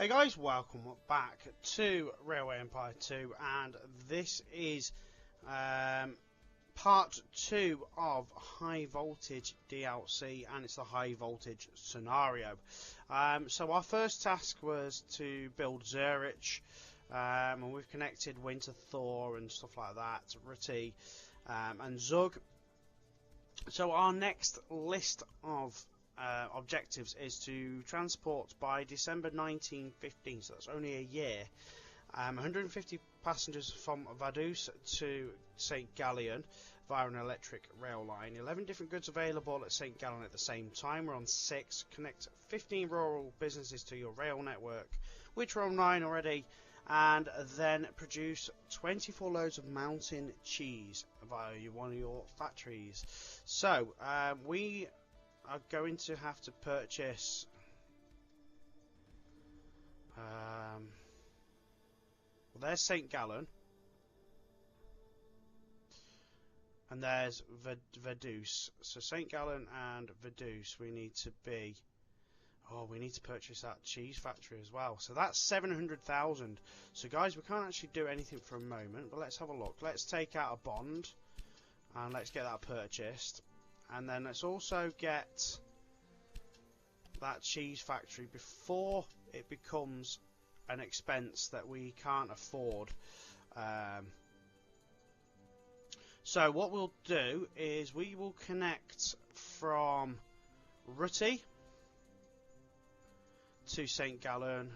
Hey guys, welcome back to Railway Empire 2, and this is part 2 of High Voltage DLC, and it's the High Voltage scenario. So our first task was to build Zurich, and we've connected Winterthur and stuff like that, Rüti and Zug. So our next list of objectives is to transport by December 1915, so that's only a year, 150 passengers from Vaduz to St Gallen via an electric rail line. 11 different goods available at St Gallen at the same time. We're on 6. Connect 15 rural businesses to your rail network, which we're on 9 already, and then produce 24 loads of mountain cheese via one of your factories. So we are going to have to purchase well, there's St Gallen and there's Vaduz. So St Gallen and Vaduz, we need to purchase that cheese factory as well. So that's 700,000. So guys, we can't actually do anything for a moment, but let's have a look. Let's take out a bond and let's get that purchased. And then let's also get that cheese factory before it becomes an expense that we can't afford. So what we'll do is we will connect from Rüti to St Gallen.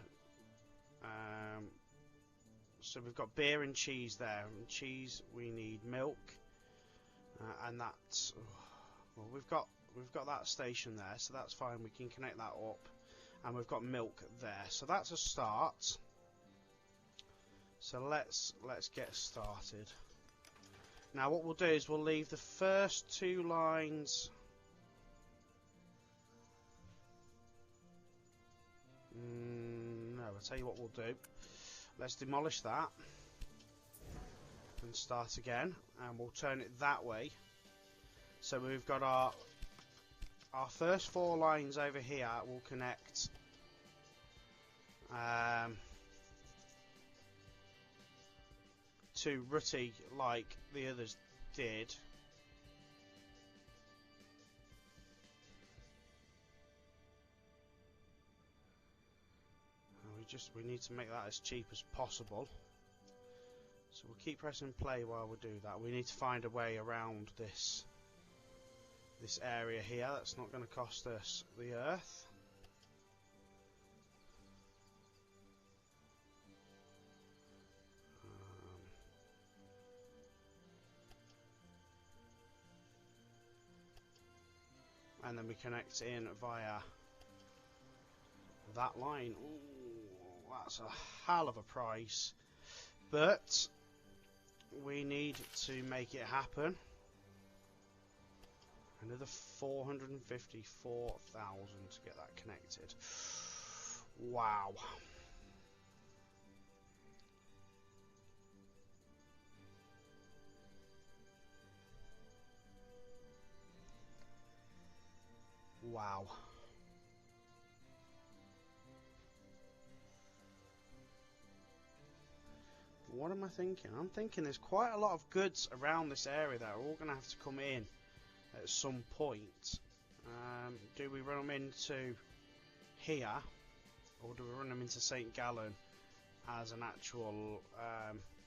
So we've got beer and cheese there. And cheese, we need milk, and that's. Well, we've got that station there, so that's fine. We can connect that up, and we've got milk there, so that's a start. So let's get started. Now what we'll do is we'll leave the first 2 lines. No, I'll tell you what we'll do. Let's demolish that and start again, and we'll turn it that way. So we've got our first 4 lines over here will connect to Rüti like the others did. And we need to make that as cheap as possible. So we'll keep pressing play while we do that. We need to find a way around this area here that's not going to cost us the earth. And then we connect in via that line. Ooh, that's a hell of a price, but we need to make it happen. Another 454,000 to get that connected. Wow. Wow. What am I thinking? I'm thinking there's quite a lot of goods around this area that are all going to have to come in at some point. Do we run them into here, or do we run them into St Gallen as an actual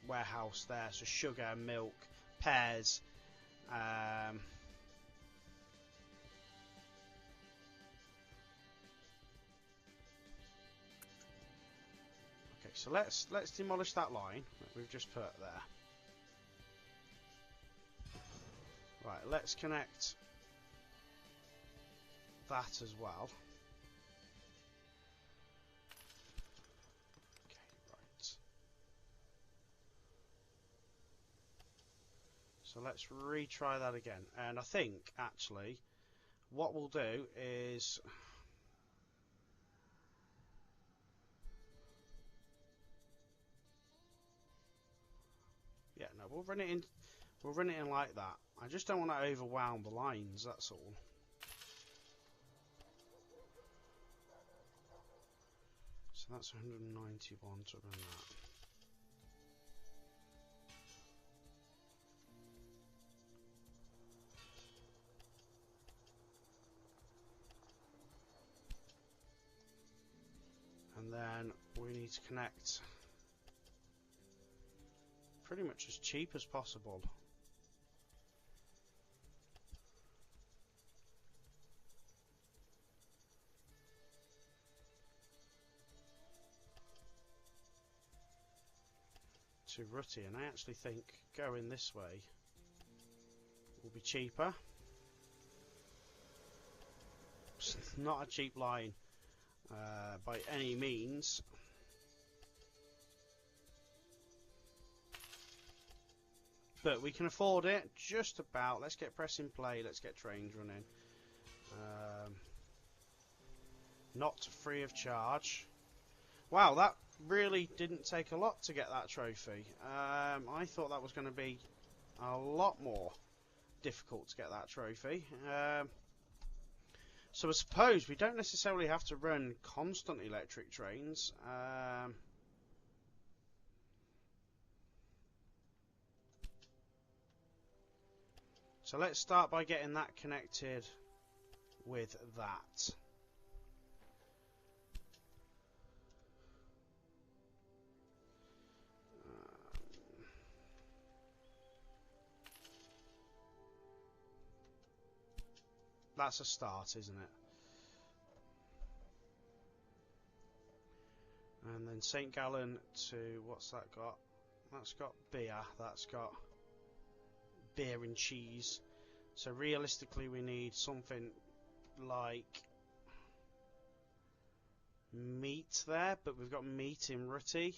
warehouse there? So sugar, milk, pears, okay, so let's demolish that line that we've just put there. Right, let's connect that as well. Okay, right. So let's retry that again. And I think, actually, what we'll do is... Yeah, no, we'll run it in like that. I just don't want to overwhelm the lines, that's all. So that's 191 to run that. And then we need to connect pretty much as cheap as possible. To Rüti, and I actually think going this way will be cheaper. It's not a cheap line by any means. But we can afford it, just about. Let's get press in play, let's get trains running. Not free of charge. Wow, that really didn't take a lot to get that trophy. I thought that was going to be a lot more difficult to get that trophy. So I suppose we don't necessarily have to run constant electric trains. So let's start by getting that connected with that. That's a start, isn't it? And then St Gallen to, what's that got? That's got beer, that's got beer and cheese. So realistically we need something like meat there, but we've got meat in Rüti.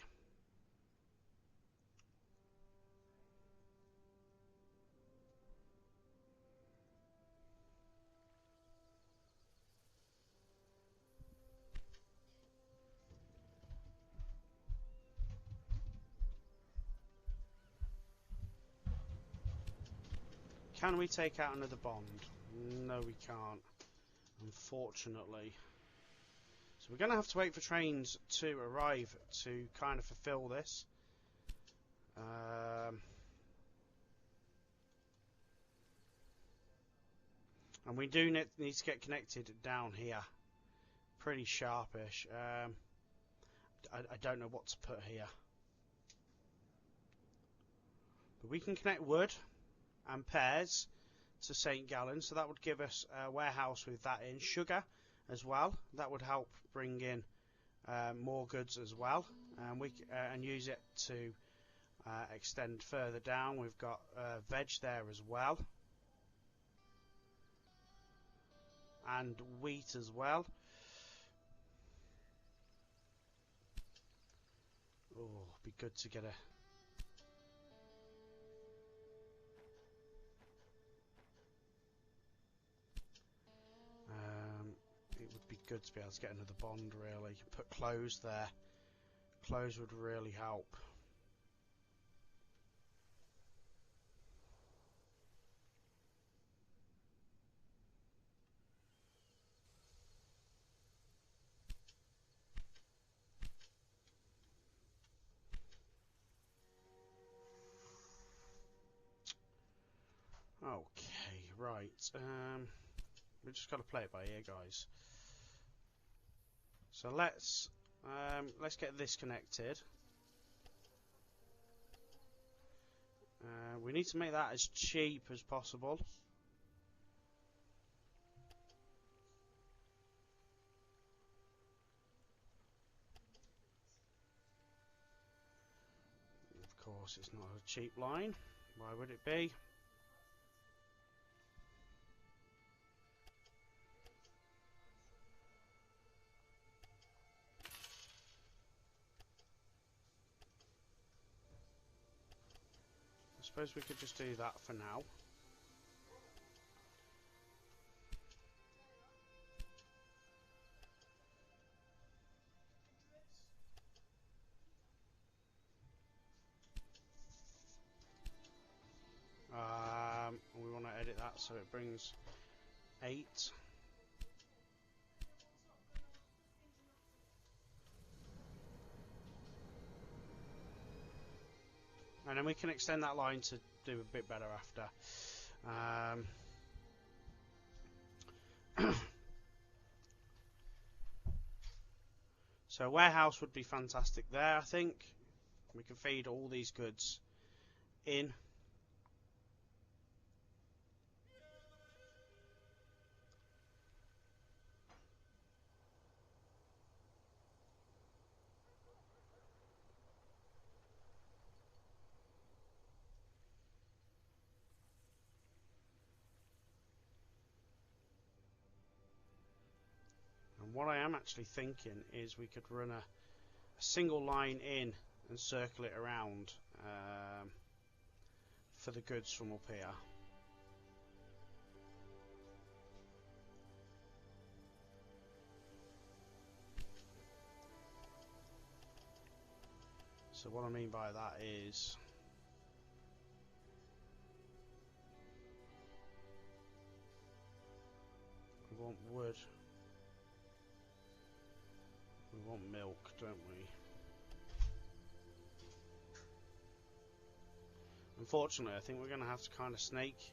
Can we take out another bond? No, we can't, unfortunately. So we're going to have to wait for trains to arrive to kind of fulfill this. And we do need to get connected down here. Pretty sharpish. I don't know what to put here. But we can connect wood and pears to St Gallen, so that would give us a warehouse with that in. Sugar as well, that would help bring in more goods as well, and and use it to extend further down. We've got veg there as well, and wheat as well. Oh, be good to get a it would be good to be able to get another bond, really. Put clothes there. Clothes would really help. Okay, right. We just got to play it by ear, guys. So let's get this connected. We need to make that as cheap as possible. Of course, it's not a cheap line. Why would it be? I suppose we could just do that for now. We want to edit that so it brings 8. and then we can extend that line to do a bit better after. So a warehouse would be fantastic there, I think. We can feed all these goods in. And what I am actually thinking is we could run a single line in and circle it around for the goods from up here. So what I mean by that is we want wood, we want milk, don't we? Unfortunately, I think we're going to have to kind of snake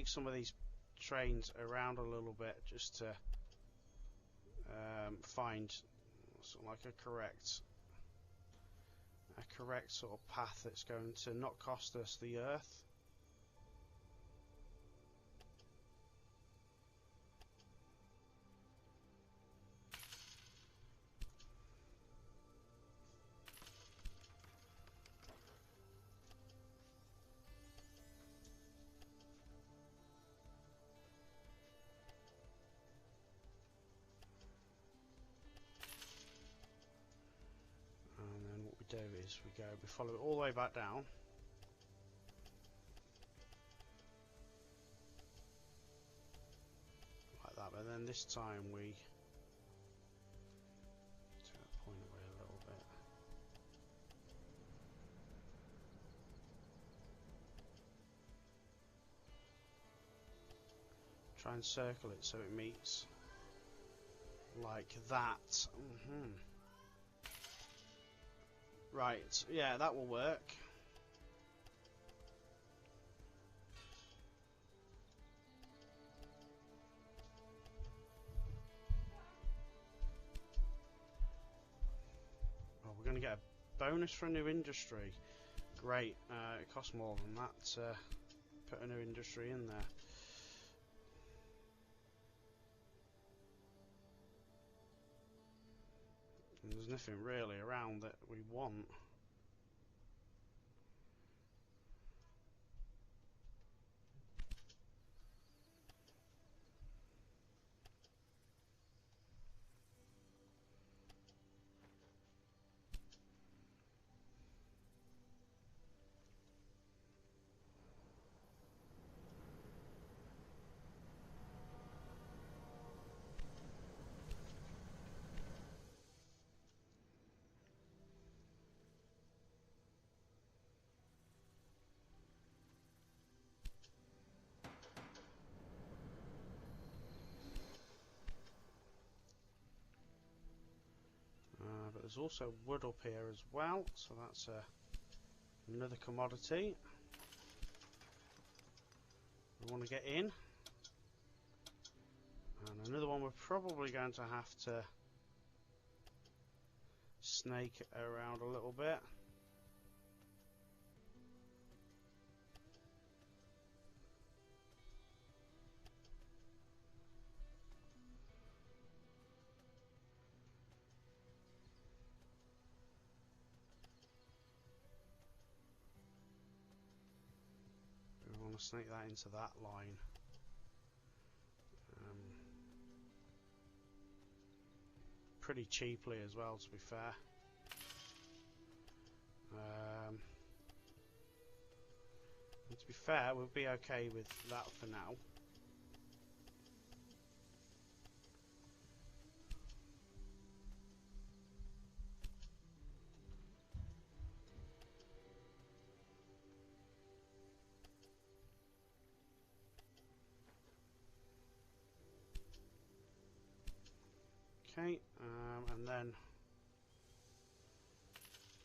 some of these trains around a little bit just to find sort of like a correct sort of path that's going to not cost us the earth. Do is we follow it all the way back down, like that, but then this time we turn that point away a little bit. Try and circle it so it meets like that. Right, yeah, that will work. Oh, we're going to get a bonus for a new industry. Great, it costs more than that to put a new industry in there. And there's nothing really around that we want. But there's also wood up here as well, so that's another commodity we want to get in. And another one we're probably going to have to snake it around a little bit. Snake that into that line. Pretty cheaply as well, to be fair. And to be fair, we'll be okay with that for now. Okay, and then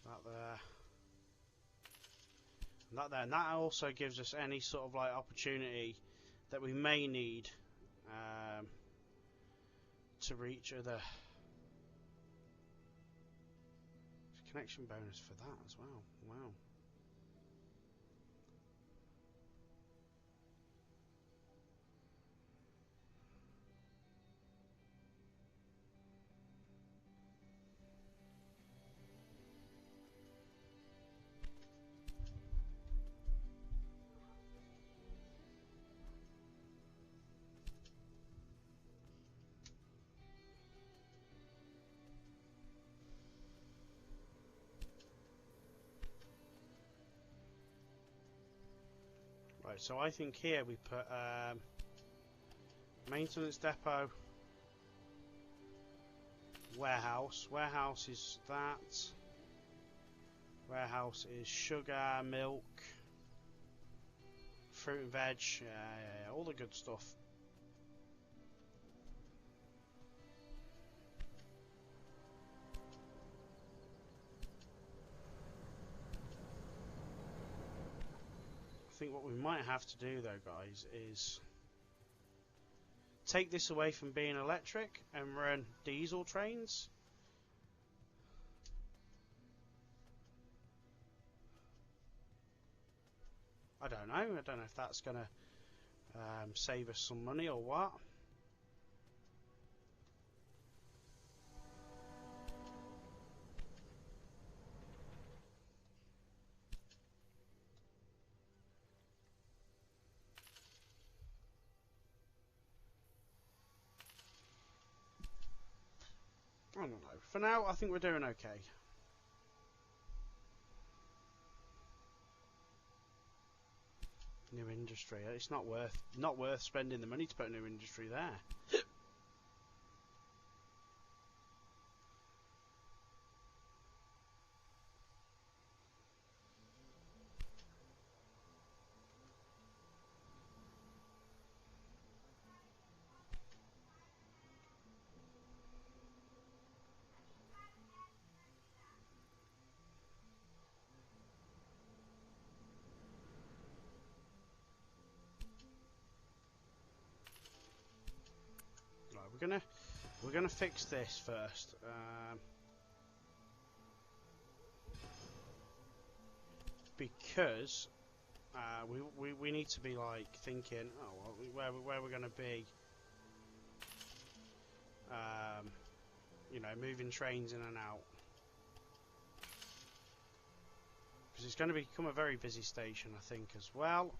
That there. And that there. And that also gives us any sort of like opportunity that we may need to reach other. Connection bonus for that as well. Wow. Right, so I think here we put maintenance depot, warehouse. Warehouse is that. Warehouse is sugar, milk, fruit and veg, all the good stuff. I think what we might have to do though, guys, is take this away from being electric and run diesel trains. I don't know. I don't know if that's going to save us some money or what. I don't know. For now, I think we're doing okay. New industry. It's not worth spending the money to put a new industry there. We're gonna fix this first. Because we need to be like thinking, oh, well, where we're gonna be. You know, moving trains in and out. Because it's going to become a very busy station, I think, as well.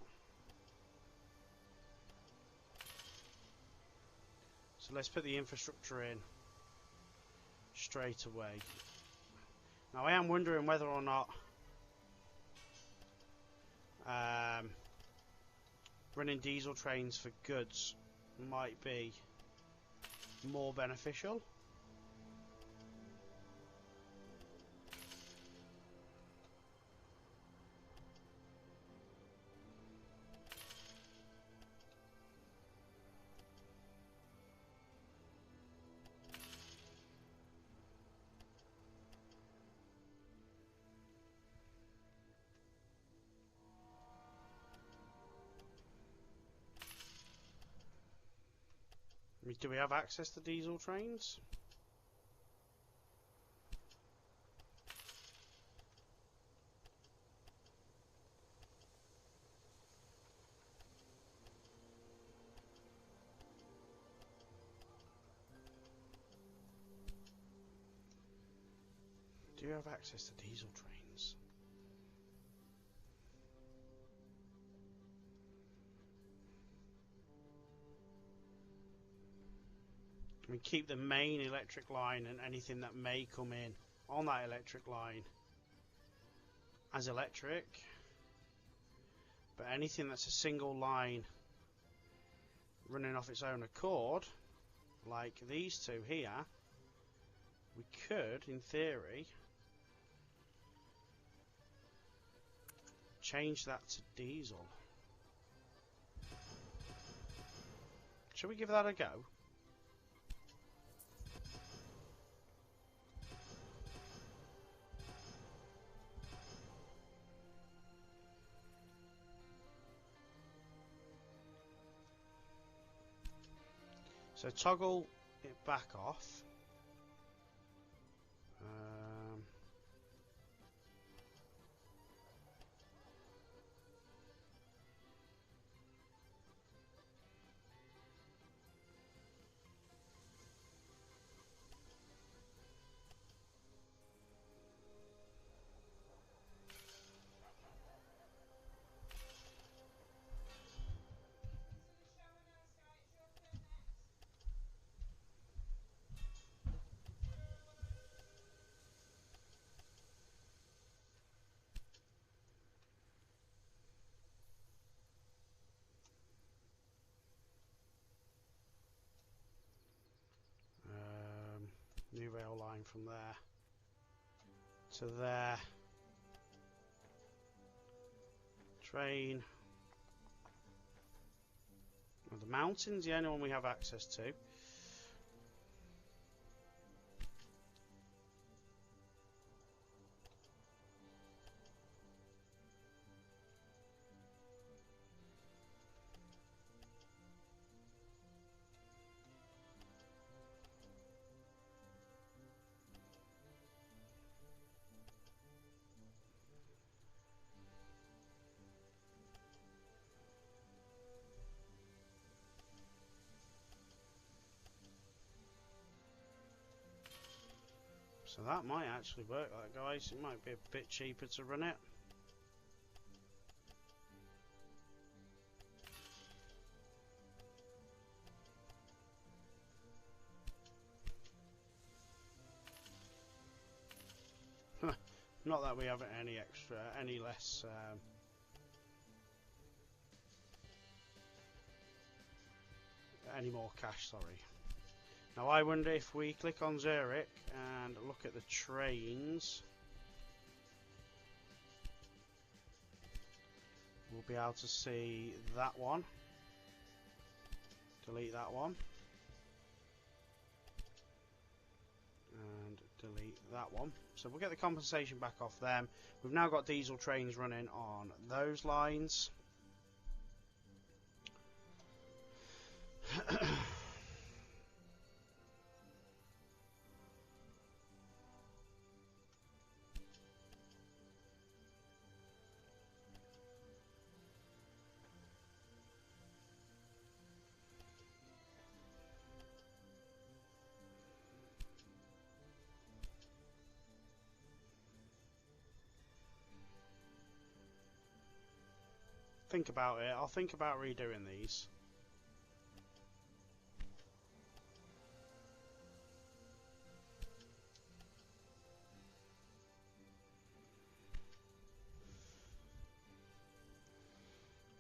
So let's put the infrastructure in straight away. Now I am wondering whether or not running diesel trains for goods might be more beneficial. Do we have access to diesel trains? Do you have access to diesel trains? We keep the main electric line and anything that may come in on that electric line as electric, but anything that's a single line running off its own accord, like these two here, we could, in theory, change that to diesel. Shall we give that a go? So toggle it back off. New rail line from there to there. Train. Well, the mountain's the only one we have access to. So that might actually work, that, guys. It might be a bit cheaper to run it. Not that we have any extra, any less. Any more cash, sorry. Now I wonder if we click on Zurich and look at the trains, we'll be able to see that one. Delete that one. And delete that one. So we'll get the compensation back off them. We've now got diesel trains running on those lines. Think about it. I'll think about redoing these.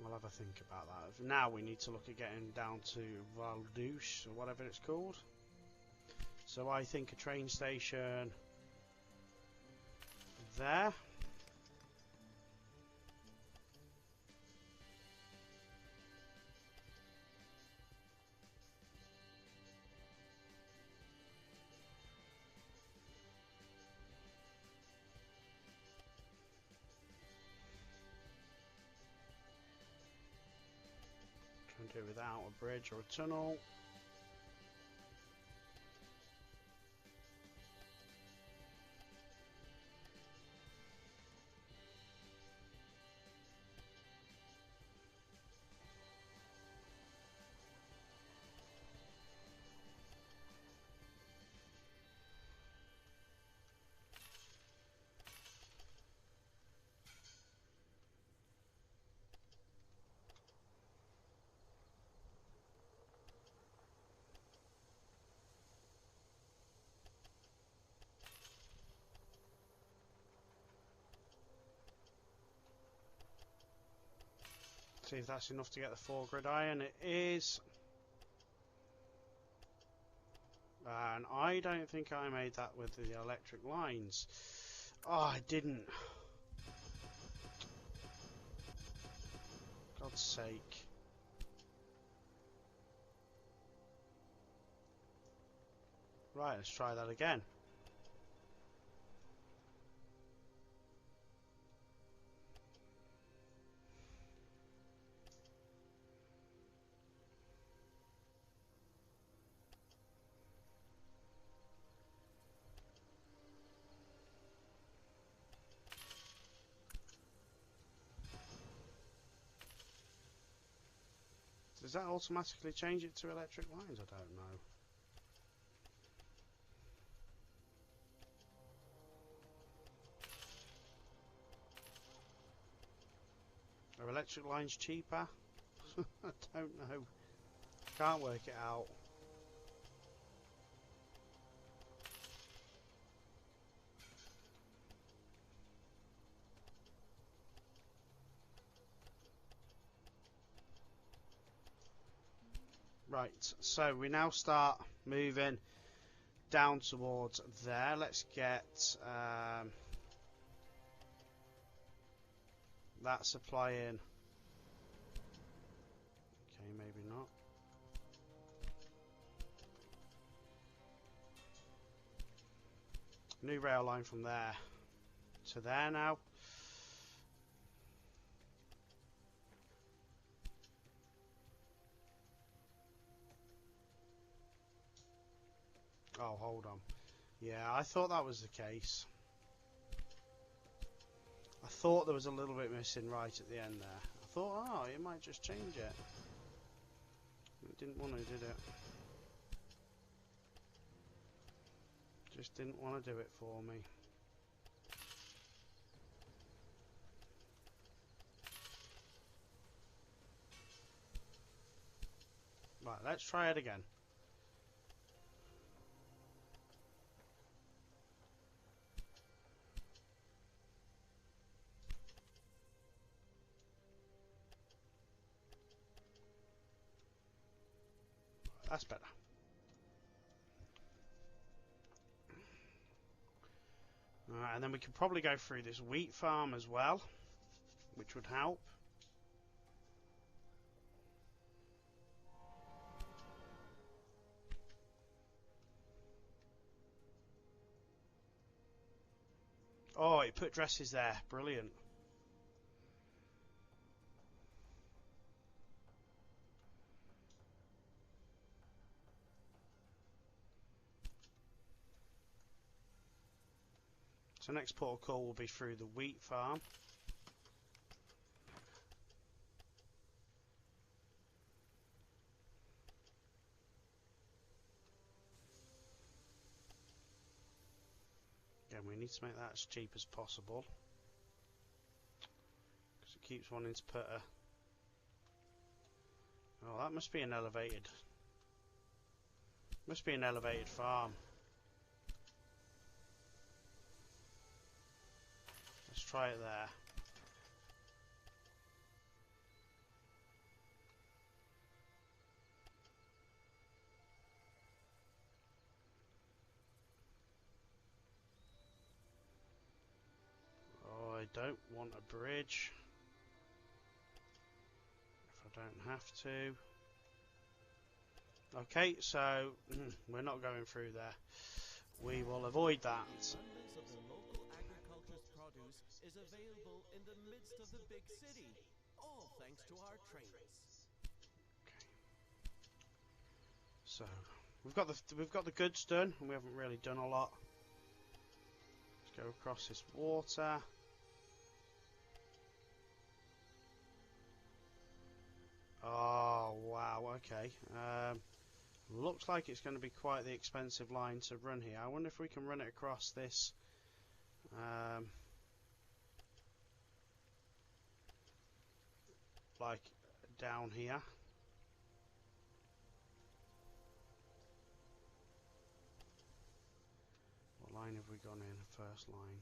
We'll have a think about that. Now we need to look at getting down to Vaduz or whatever it's called. So I think a train station there. Do it without a bridge or a tunnel. See if that's enough to get the 4 grid iron. It is. And I don't think I made that with the electric lines. Oh, I didn't. God's sake. Right, let's try that again. Does that automatically change it to electric lines? I don't know. Are electric lines cheaper? I don't know. Can't work it out. Right, so we now start moving down towards there. Let's get that supply in. Okay, maybe not. New rail line from there to there now. Oh, hold on. Yeah, I thought that was the case. I thought there was a little bit missing right at the end there. I thought, oh, it might just change it. It didn't want to, did it? Just didn't want to do it for me. Right, let's try it again. That's better. And then we could probably go through this wheat farm as well, which would help. Oh, it put dresses there. Brilliant. So next port of call will be through the wheat farm. Again, we need to make that as cheap as possible, because it keeps wanting to put a... Oh, that must be an elevated... Must be an elevated farm. Let's try it there. Oh, I don't want a bridge. If I don't have to. Okay, so we're not going through there. We will avoid that. Abundance of the local agriculture's produce is available in the midst of the big city, all thanks to our trains. Okay. So we've got the goods done, and we haven't really done a lot. Let's go across this water. Oh wow, okay. Looks like it's going to be quite the expensive line to run here. I wonder if we can run it across this. Like down here. What line have we gone in? First line.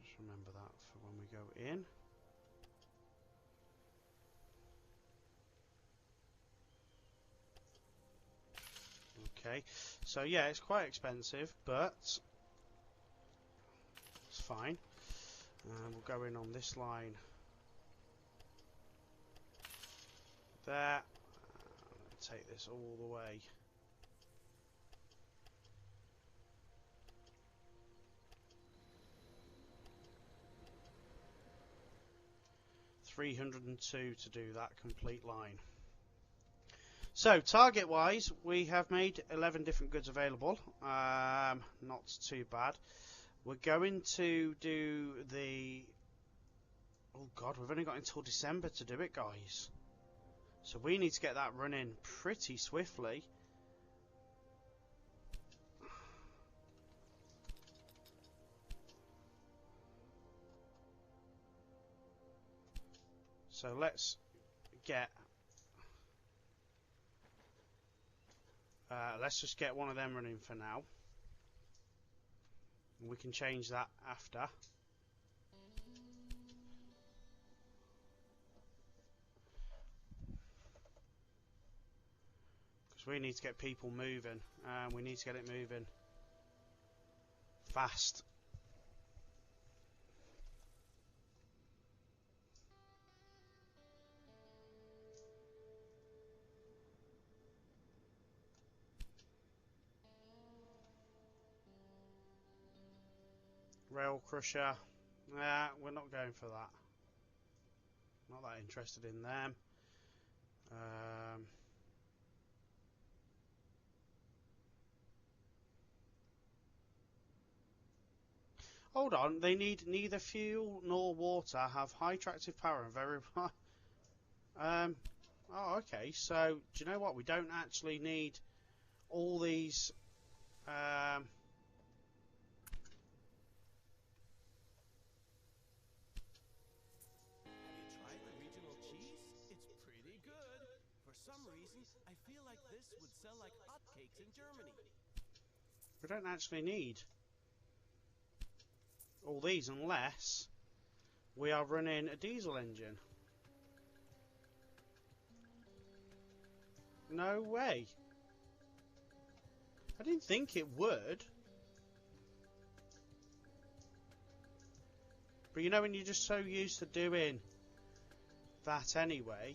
Just remember that for when we go in. Okay, so yeah, it's quite expensive, but it's fine. We'll go in on this line there. Take this all the way. $302 to do that complete line. So, target-wise, we have made 11 different goods available. Not too bad. We're going to do the... Oh God, we've only got until December to do it, guys. So we need to get that running pretty swiftly. So let's get... let's just get one of them running for now. And we can change that after. Because we need to get people moving. We need to get it moving fast. Rail crusher. Nah, we're not going for that. Not that interested in them. Hold on, they need neither fuel nor water, have high tractive power and very oh, okay, so do you know what? We don't actually need all these Have you tried the regional cheese? It's pretty good. For some reason, I feel like this would sell like hotcakes in Germany. we don't actually need all these unless we are running a diesel engine. No way. I didn't think it would. But you know when you're just so used to doing that anyway.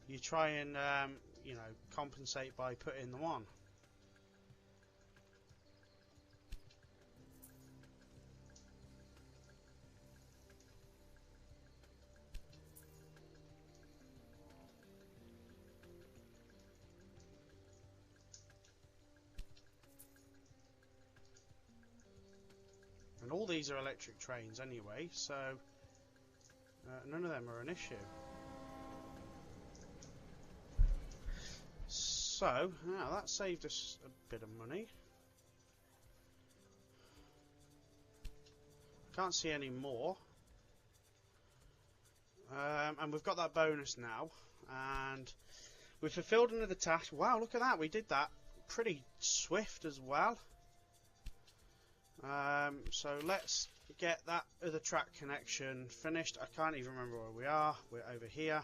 You try and, you know, compensate by putting them on. And all these are electric trains anyway, so none of them are an issue. So, yeah, that saved us a bit of money. Can't see any more. And we've got that bonus now. And we've fulfilled another task. Wow, look at that. We did that pretty swift as well. So let's get that other track connection finished. I can't even remember where we are. We're over here.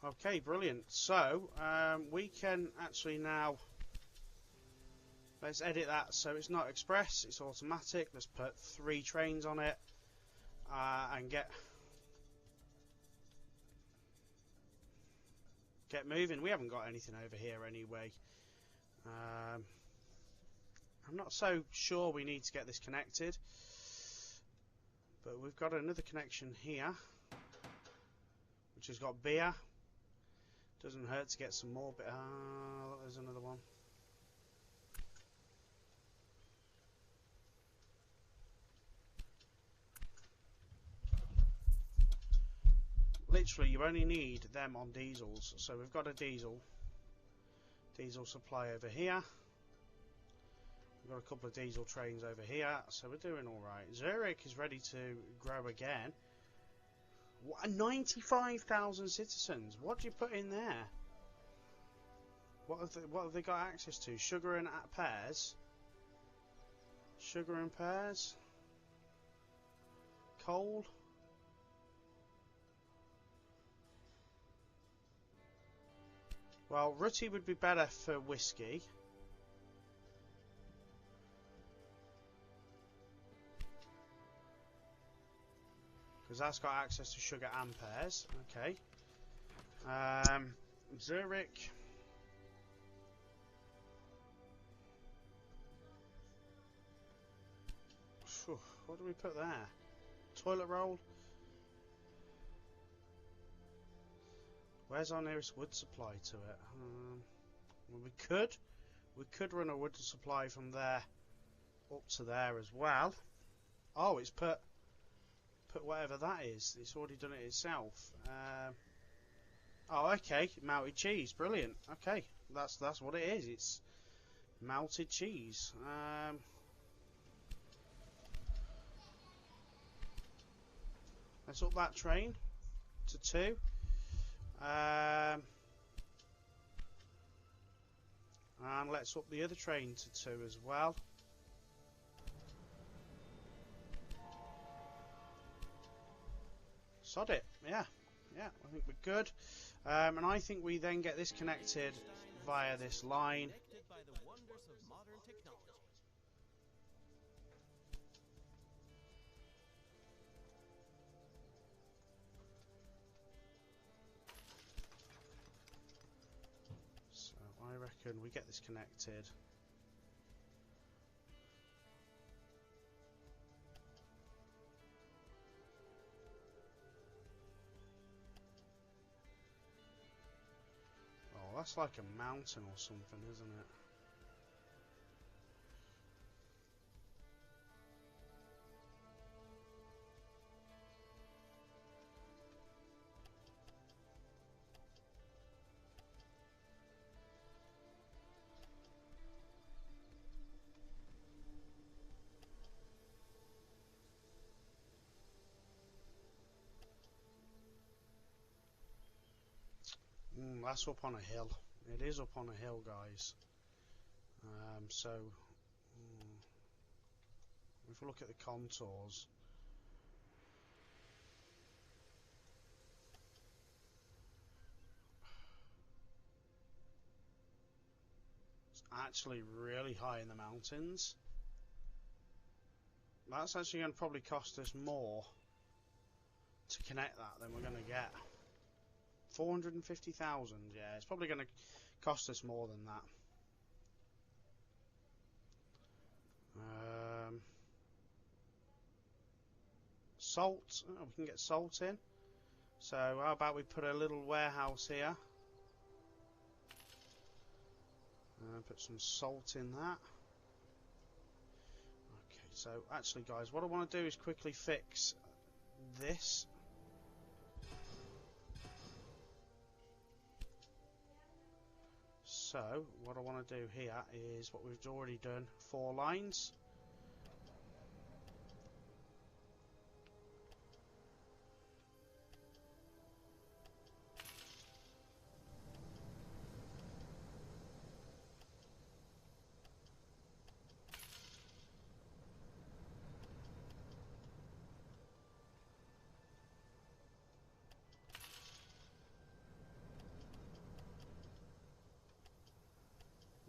Okay, brilliant. So we can actually now, let's edit that so it's not express, it's automatic. Let's put 3 trains on it and get moving. We haven't got anything over here anyway. I'm not so sure we need to get this connected, but we've got another connection here which has got beer. Doesn't hurt to get some more, but there's another one. Literally, you only need them on diesels. So we've got a diesel supply over here. We've got a couple of diesel trains over here, so we're doing all right. Zurich is ready to grow again. 95,000 citizens. What do you put in there? What have they got access to? Sugar and pears. Sugar and pears. Coal. Well, Rüti would be better for whiskey. Because that's got access to sugar and pears. Okay. Zurich. What do we put there? Toilet roll. Where's our nearest wood supply to it? Well, we could run a wood supply from there up to there as well. Oh, it's put whatever that is. It's already done it itself. Oh, okay, melted cheese, brilliant. Okay, that's what it is. It's melted cheese. Let's up that train to 2. And let's up the other train to 2 as well. Sod it, yeah, I think we're good. And I think we then get this connected via this line. By the wonders of modern technology. So I reckon we get this connected. Oh, that's like a mountain or something, isn't it? That's up on a hill. It is up on a hill, guys. So if we look at the contours, it's actually really high in the mountains. That's actually going to probably cost us more to connect that than we're going to get. 450,000, yeah, it's probably going to cost us more than that. Salt, we can get salt in. So how about we put a little warehouse here. Put some salt in that. Okay, so actually guys, what I want to do is quickly fix this. So what I want to do here is what we've already done, 4 lines.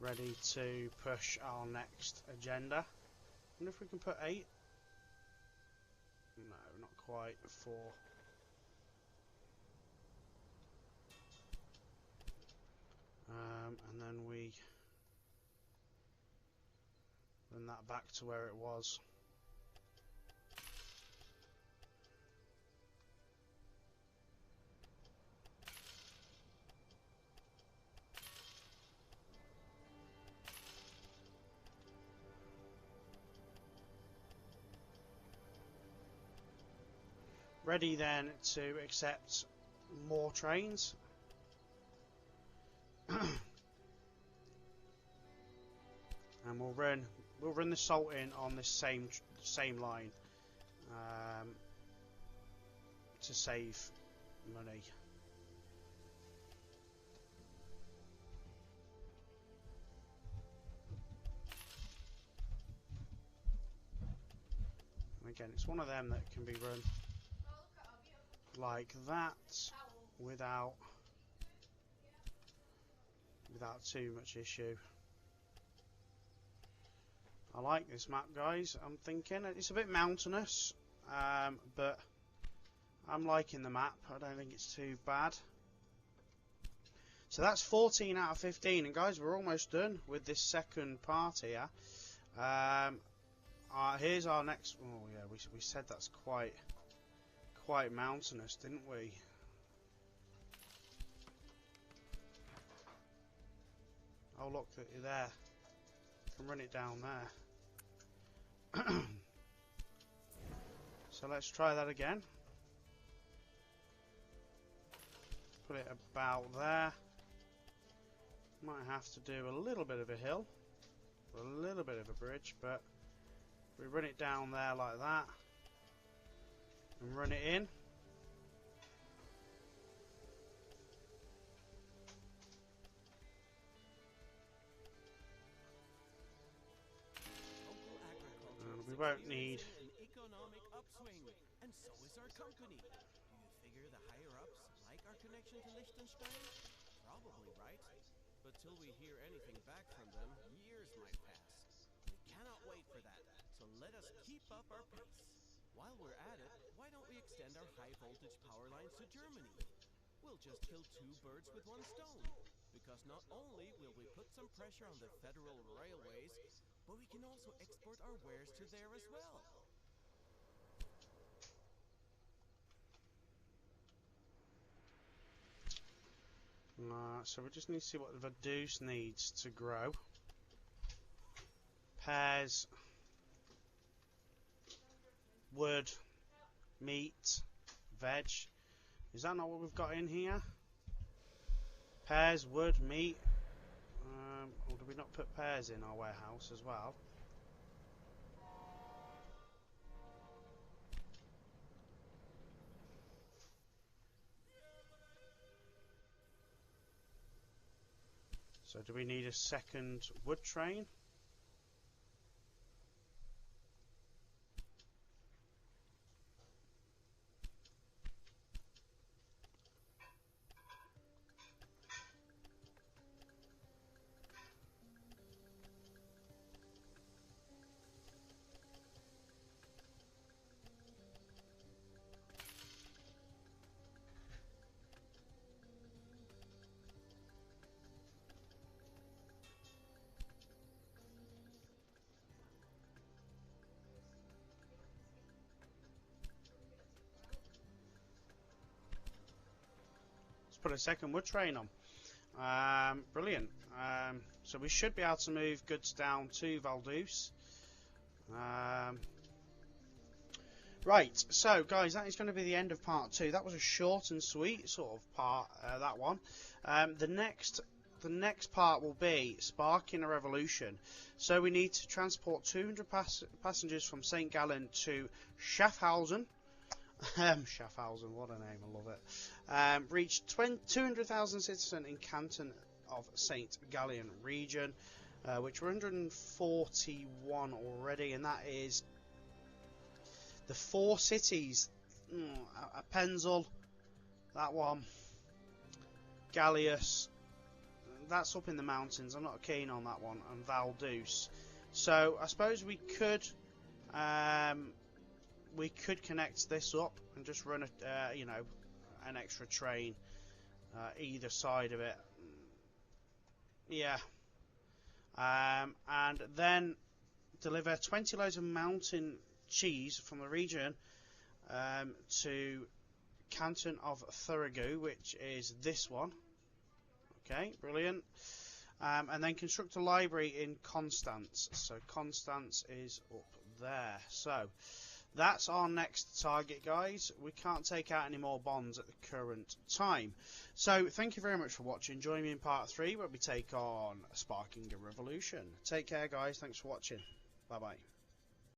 Ready to push our next agenda. I wonder if we can put 8. No, not quite. 4. And then we bring that back to where it was. Ready then to accept more trains. And we'll run the salt in on this same line to save money. And again, it's one of them that can be run like that without too much issue. I like this map, guys. I'm thinking it's a bit mountainous, but I'm liking the map. I don't think it's too bad. So that's 14 out of 15, and guys, we're almost done with this second part here. Here's our next. Oh yeah, we said that's quite mountainous, didn't we? Oh look, there. I can run it down there. So let's try that again. Put it about there. Might have to do a little bit of a hill, a little bit of a bridge, but we run it down there like that and run it in. And we won't need an economic upswing, and so is our company. Do you figure the higher ups like our connection to Liechtenstein? Probably, right? But till we hear anything back from them, years might pass. We cannot wait for that, so let us keep up our pace. While we're at it, why don't we extend our high voltage power lines to Germany? We'll just kill two birds with one stone. Because not only will we put some pressure on the federal railways, but we can also export our wares to there as well. So we just need to see what the Vaduz needs to grow. Pears, wood, meat, veg. Is that not what we've got in here? Pears, wood, meat. Or do we not put pears in our warehouse as well? So do we need a second wood train? Put a second wood train on. Brilliant. So we should be able to move goods down to Vaduz. Right, so guys, that is going to be the end of part 2. That was a short and sweet sort of part, that one. The next part will be sparking a revolution. So we need to transport 200 passengers from St. Gallen to Schaffhausen. Schaffhausen, what a name, I love it. Reach 200,000 citizens in Canton of St. Gallen region, which were 141 already, and that is the 4 cities. Appenzell, that one, Glarus, that's up in the mountains, I'm not keen on that one, and Vaduz. So I suppose we could connect this up and just run a, you know, an extra train either side of it. Yeah. And then deliver 20 loads of mountain cheese from the region to Canton of St, which is this one. Okay, brilliant. And then construct a library in Constance. So Constance is up there. So that's our next target, guys. We can't take out any more bonds at the current time. So thank you very much for watching. Join me in part 3 where we take on Sparking a Revolution. Take care, guys. Thanks for watching. Bye-bye.